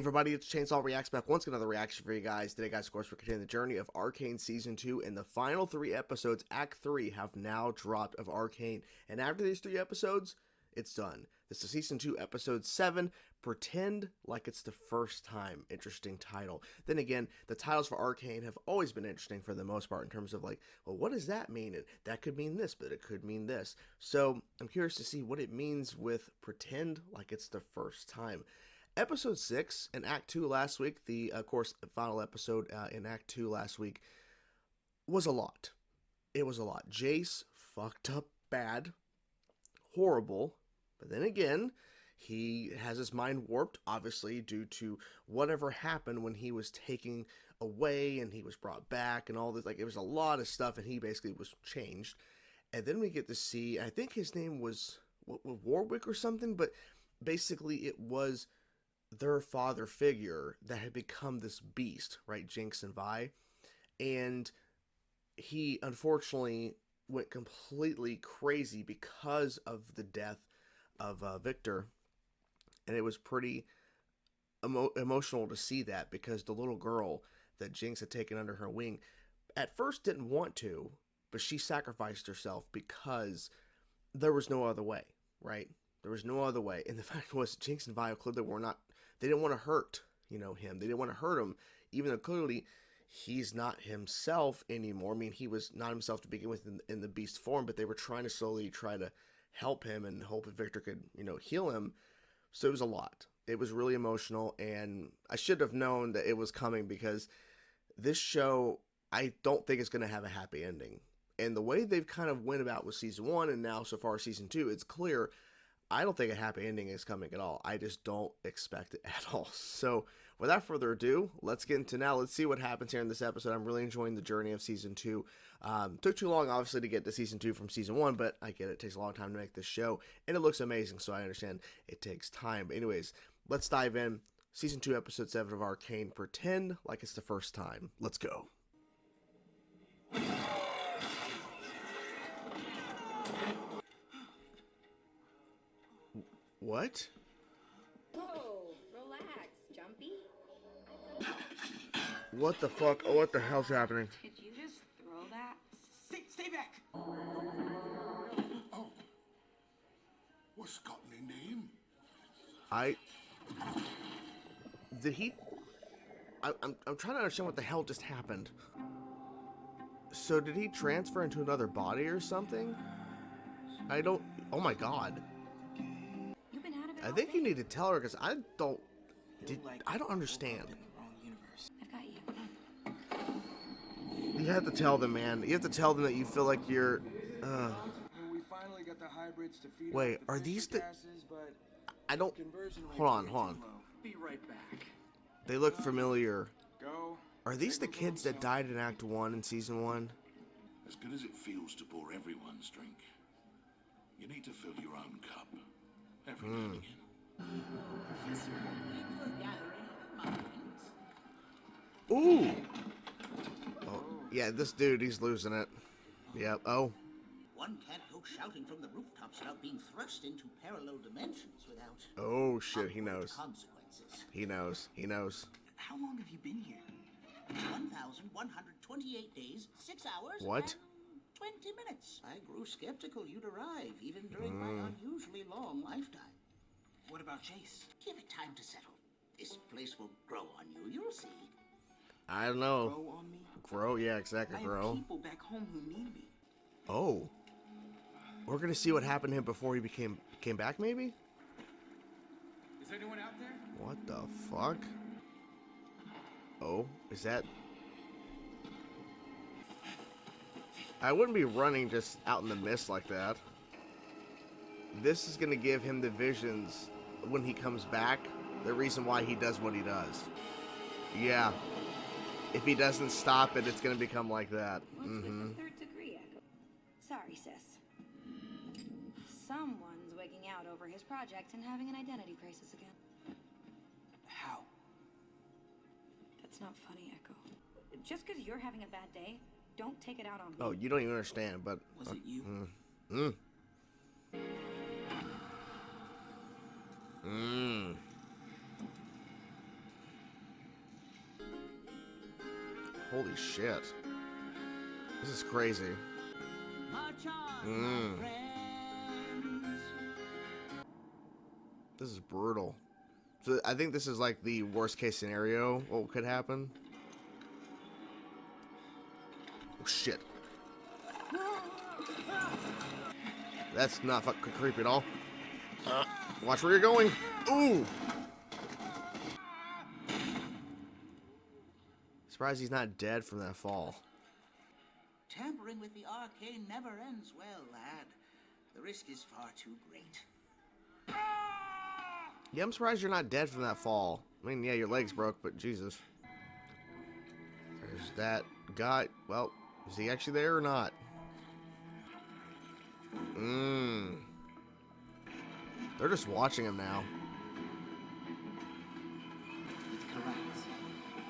Everybody, it's Chainsaw Reacts back once again, another reaction for you guys. Today, guys, of course, we're continuing the journey of Arcane Season 2, and the final 3 episodes, Act 3, have now dropped of Arcane. And after these 3 episodes, it's done. This is Season 2, Episode 7, Pretend Like It's the First Time. Interesting title. Then again, the titles for Arcane have always been interesting for the most part in terms of like, well, what does that mean? And that could mean this, but it could mean this. So I'm curious to see what it means with Pretend Like It's the First Time. Episode 6 in Act 2 last week, the, of course, final episode in Act 2 last week, was a lot. It was a lot. Jace fucked up bad, horrible, but then again, he has his mind warped, obviously, due to whatever happened when he was taken away and he was brought back and all this. Like, it was a lot of stuff, and he basically was changed. And then we get to see, I think his name was Warwick or something, but basically it was their father figure that had become this beast, right? Jinx and Vi. And he unfortunately went completely crazy because of the death of Victor. And it was pretty emotional to see that, because the little girl that Jinx had taken under her wing at first didn't want to, but she sacrificed herself because there was no other way, right? There was no other way. And the fact was, Jinx and Vi clearly were not, they didn't want to hurt, him. They didn't want to hurt him, even though clearly he's not himself anymore. I mean, he was not himself to begin with in the beast form, but they were trying to slowly try to help him and hope that Victor could, heal him. So it was a lot. It was really emotional, and I should have known that it was coming, because this show, I don't think it's going to have a happy ending. And the way they've kind of went about with Season 1 and now so far Season 2, it's clear I don't think a happy ending is coming at all. I just don't expect it at all. So without further ado, let's get into now. Let's see what happens here in this episode. I'm really enjoying the journey of Season 2. Took too long, obviously, to get to Season 2 from Season 1, but I get it. It takes a long time to make this show, and it looks amazing, so I understand it takes time. But anyways, let's dive in. Season 2, Episode 7 of Arcane, Pretend Like It's the First Time. Let's go. What? Whoa, relax, Jumpy. What the fuck? Oh, what the hell's happening? Did you just throw that? Stay back! Oh. What's got my name? I'm trying to understand what the hell just happened. So did he transfer into another body or something? Oh my god. You've been out of it I think you need to tell her, because I don't understand. I've got you. You have to tell them, man. You have to tell them that you feel like you're, We finally got the hybrids to feed Wait, off the are fisher these the... gases, but I don't... conversion rates Hold on, are hold on. too low. Be right back. They look familiar. Go. Are these the kids that died in Act 1 in Season 1? As good as it feels to pour everyone's drink, you need to fill your own cup. Every now and again. Ooh! Oh, yeah, this dude, he's losing it. Yep, oh. One can't go shouting from the rooftops about being thrust into parallel dimensions without... Oh, shit, he knows. ...consequences. He knows. He knows. How long have you been here? 1,128 days, 6 hours, What? and 20 minutes. I grew skeptical you'd arrive, even during my unusually long lifetime. What about Chase? Give it time to settle. This place will grow on you, you'll see. I don't know. Grow on me? Grow? Yeah, exactly, I grow. have people back home who need me. Oh. We're gonna see what happened to him before he came back, maybe? Is anyone out there? What the fuck? Oh, is that... I wouldn't be running just out in the mist like that. This is gonna give him the visions when he comes back, the reason why he does what he does. Yeah. If he doesn't stop it, it's gonna become like that. What's with the third degree echo? Sorry, sis. Someone's wigging out over his project and having an identity crisis again. How? That's not funny, Echo. Just because you're having a bad day, don't take it out on me. Oh, you don't even understand, but... Was it you? Holy shit. This is crazy. This is brutal. So I think this is like the worst case scenario. What could happen? Oh shit. That's not fucking creepy at all. Watch where you're going. Ooh. Surprised he's not dead from that fall. Tampering with the arcane never ends well, lad. The risk is far too great. Yeah, I'm surprised you're not dead from that fall. I mean, yeah, your legs broke, but Jesus. There's that guy. Well, is he actually there or not? They're just watching him now.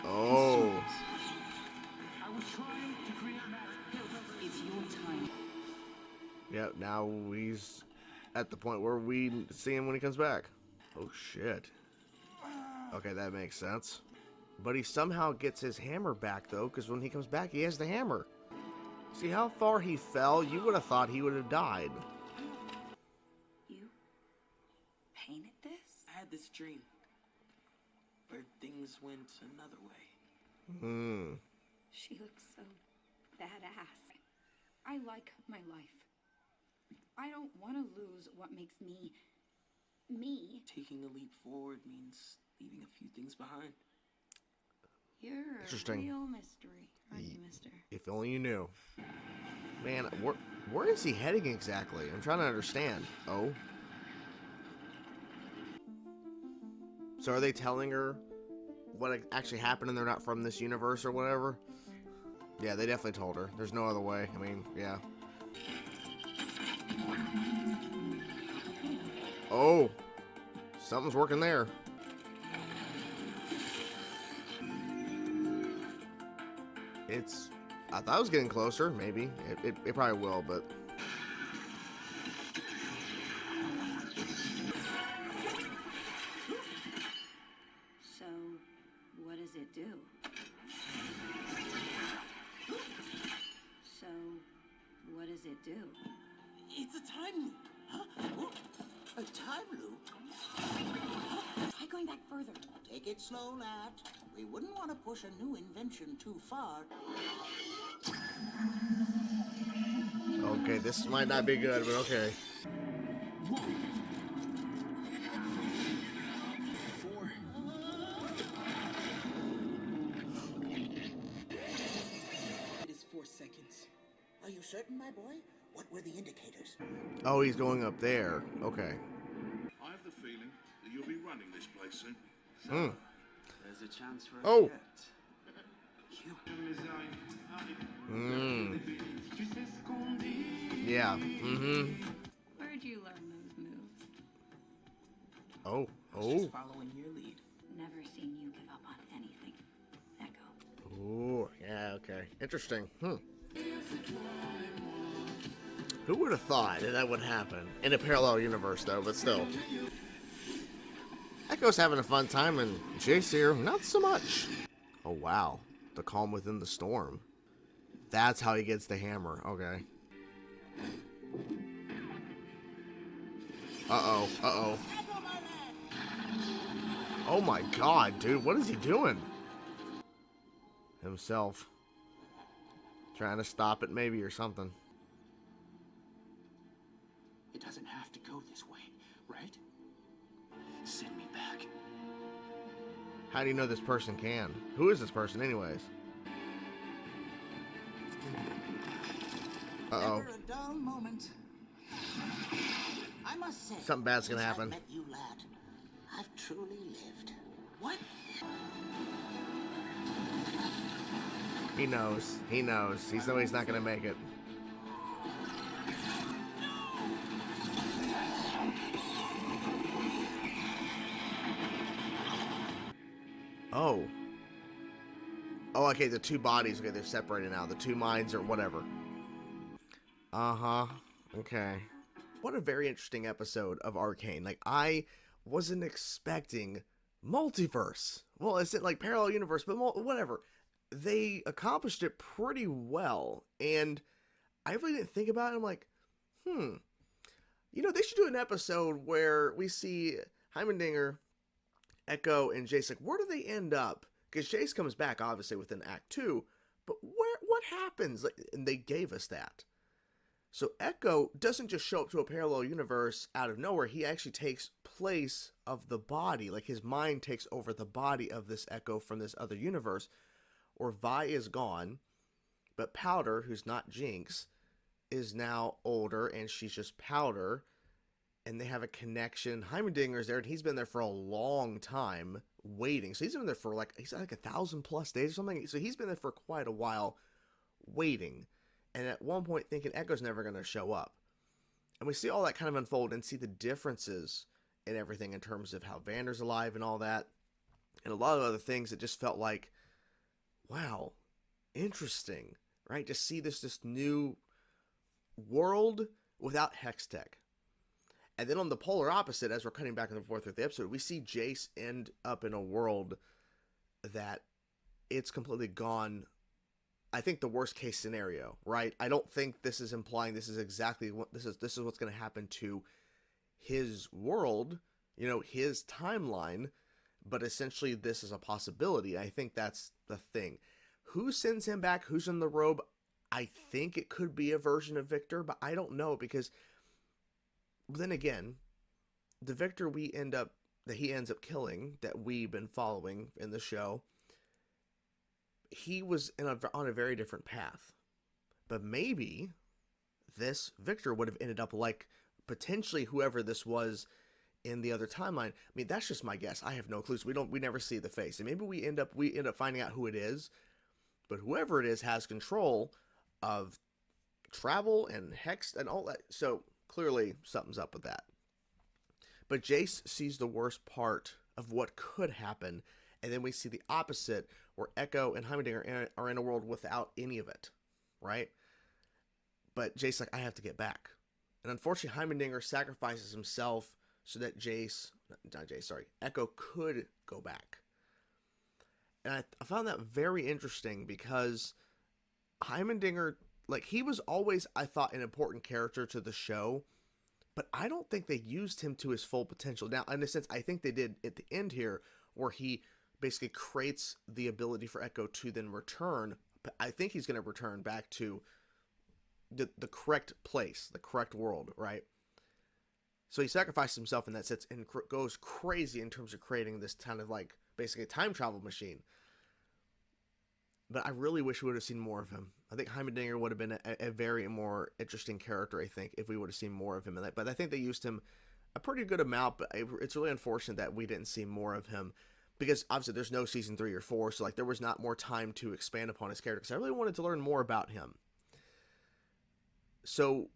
Oh. I was trying to create It's your time. Yep, now he's at the point where we see him when he comes back. Oh shit. Okay, that makes sense. But he somehow gets his hammer back though, because when he comes back he has the hammer. See how far he fell? You would have thought he would have died. You painted this? I had this dream where things went another way. She looks so badass. I like my life. I don't want to lose what makes me me. Taking a leap forward means leaving a few things behind. You're Interesting. a real mystery, aren't you, mister? If only you knew. Man, where is he heading exactly? I'm trying to understand. Oh. So are they telling her what actually happened and they're not from this universe or whatever? Yeah, they definitely told her. There's no other way. I mean, yeah. Oh. Something's working there. I thought it was getting closer, maybe. It probably will, but... So, what does it do? So, what does it do? It's a time loop. Huh? A time loop? Try going back further. Take it slow, lad. We wouldn't want to push a new invention too far. Okay, this might not be good, but okay. 1, 4. It is 4 seconds. Are you certain, my boy? What were the indicators? Oh, he's going up there. Okay. I have the feeling that you'll be running this place soon. There's a chance for Oh. You. Yeah. Where'd you learn those moves? Oh. Just following your lead. Never seen you give up on anything. Echo. Ooh. Yeah, okay. Interesting. Who would have thought that would happen? In a parallel universe, though, but still. Echo's having a fun time, and Jace here, not so much. Oh, wow. The calm within the storm. That's how he gets the hammer. Okay. Uh-oh. Uh-oh. Oh, my God, dude. What is he doing? Himself. Trying to stop it, maybe, or something. It doesn't have to go this way, right? Send me back. How do you know this person can? Who is this person, anyways? Uh-oh. Never a dull moment. I must say, Something bad's gonna since happen. I've met you, lad, I've truly lived. What? He knows. He knows. He's know he's not gonna make it. Oh. Oh, okay, the two bodies, okay, they're separated now. The two minds or whatever. Uh-huh. Okay. What a very interesting episode of Arcane. Like, I wasn't expecting multiverse. Well, it's like parallel universe, but whatever. they accomplished it pretty well. And I really didn't think about it. I'm like, they should do an episode where we see Heimerdinger, Echo, and Jace. Like, where do they end up? Because Jace comes back, obviously, within Act 2. But what happens? Like, and they gave us that. So Echo doesn't just show up to a parallel universe out of nowhere. He actually takes place of the body. Like, his mind takes over the body of this Echo from this other universe. Or Vi is gone, but Powder, who's not Jinx, is now older, and she's just Powder. And they have a connection. Heimerdinger's there, and he's been there for a long time waiting. So he's been there for he's like 1,000+ days or something. So he's been there for quite a while waiting. And at one point thinking Echo's never going to show up. And we see all that kind of unfold and see the differences in everything in terms of how Vander's alive and all that. And a lot of other things that just felt like, wow, interesting, right? To see this new world without Hex Tech. And then on the polar opposite, as we're cutting back and forth with the episode, we see Jace end up in a world that it's completely gone. I think the worst case scenario, right? I don't think this is implying this is exactly what this is what's going to happen to his world, his timeline, but essentially this is a possibility. I think that's the thing. Who sends him back? Who's in the robe? I think it could be a version of Victor, but I don't know, because then again, the Victor he ends up killing, that we've been following in the show, he was on a very different path. But maybe this Victor would have ended up like potentially whoever this was in the other timeline. I mean, that's just my guess. I have no clues. We never see the face. And maybe we end up finding out who it is. But whoever it is has control of travel and Hex and all that. So clearly something's up with that. But Jace sees the worst part of what could happen. And then we see the opposite, where Echo and Heimerdinger are in a world without any of it, right? But Jace's like, I have to get back. And unfortunately, Heimerdinger sacrifices himself so that Echo could go back. And I found that very interesting, because Heimerdinger, he was always, I thought, an important character to the show, but I don't think they used him to his full potential. Now, in a sense, I think they did at the end here, where he basically creates the ability for Echo to then return. But I think he's going to return back to the correct place, the correct world, right? So he sacrifices himself in that sense and goes crazy in terms of creating this kind of basically a time travel machine. But I really wish we would have seen more of him. I think Heimerdinger would have been a very more interesting character, I think, if we would have seen more of him in that. But I think they used him a pretty good amount, but it's really unfortunate that we didn't see more of him. Because obviously there's no season 3 or 4, so there was not more time to expand upon his character, because I really wanted to learn more about him. So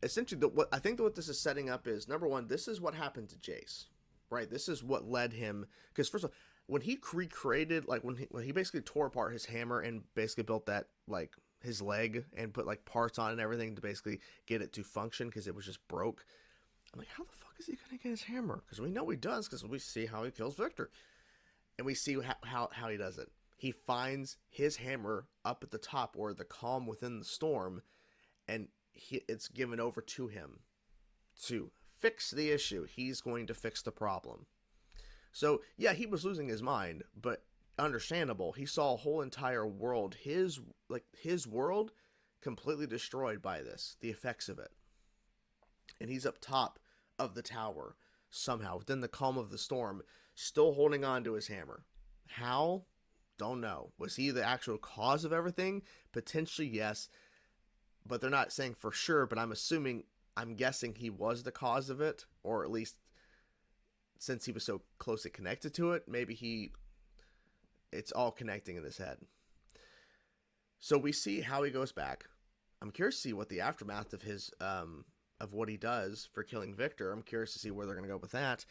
essentially, what this is setting up is, number one, this is what happened to Jace, right? This is what led him, because first of all, when he recreated, when he basically tore apart his hammer and basically built that, his leg, and put parts on and everything to basically get it to function, because it was just broke. I'm like, how the fuck is he gonna get his hammer? Because we know he does, because we see how he kills Victor. And we see how he does it. He finds his hammer up at the top, or the calm within the storm, and it's given over to him to fix the issue. He's going to fix the problem. So, yeah, he was losing his mind, but understandable. He saw a whole entire world, his world, completely destroyed by this, the effects of it. And he's up top of the tower, somehow, within the calm of the storm, still holding on to his hammer. How? Don't know. Was he the actual cause of everything? Potentially, yes. But they're not saying for sure, but I'm guessing he was the cause of it, or at least since he was so closely connected to it, maybe it's all connecting in his head. So we see how he goes back. I'm curious to see what the aftermath of his, of what he does for killing Victor. I'm curious to see where they're going to go with that.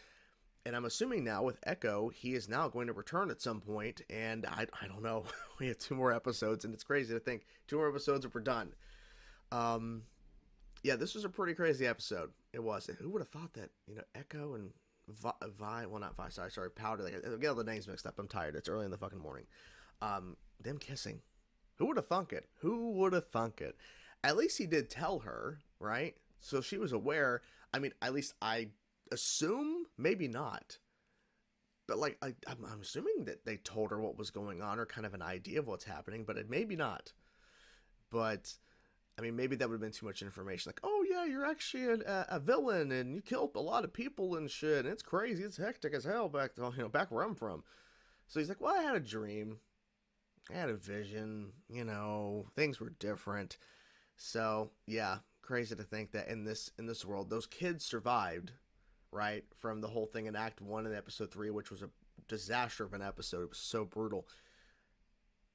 And I'm assuming now with Echo, he is now going to return at some point, and I don't know. We have 2 more episodes, and it's crazy to think 2 more episodes and we're done. Yeah, this was a pretty crazy episode. It was. Who would have thought that, Echo and Powder. I get all the names mixed up. I'm tired. It's early in the fucking morning. them kissing. Who would have thunk it? Who would have thunk it? At least he did tell her, right? So she was aware. I mean, at least I assume, maybe not. But like, I'm assuming that they told her what was going on or kind of an idea of what's happening, but it maybe not. But I mean, maybe that would have been too much information. Like, oh yeah, you're actually a villain and you killed a lot of people and shit. And it's crazy. It's hectic as hell back where I'm from. So he's like, well, I had a dream. I had a vision, things were different. So yeah, crazy to think that in this world, those kids survived, right? From the whole thing in Act 1 and Episode 3, which was a disaster of an episode. It was so brutal.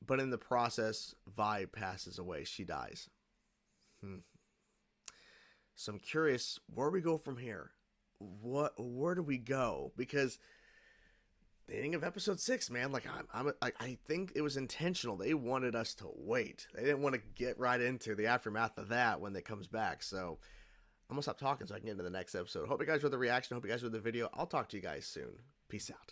But in the process, Vi passes away. She dies. So I'm curious, where do we go from here? Where do we go? Because the ending of episode 6, man, like I think it was intentional. They wanted us to wait. They didn't want to get right into the aftermath of that when it comes back. So I'm gonna stop talking so I can get into the next episode. Hope you guys enjoyed the reaction. Hope you guys enjoyed the video. I'll talk to you guys soon. Peace out.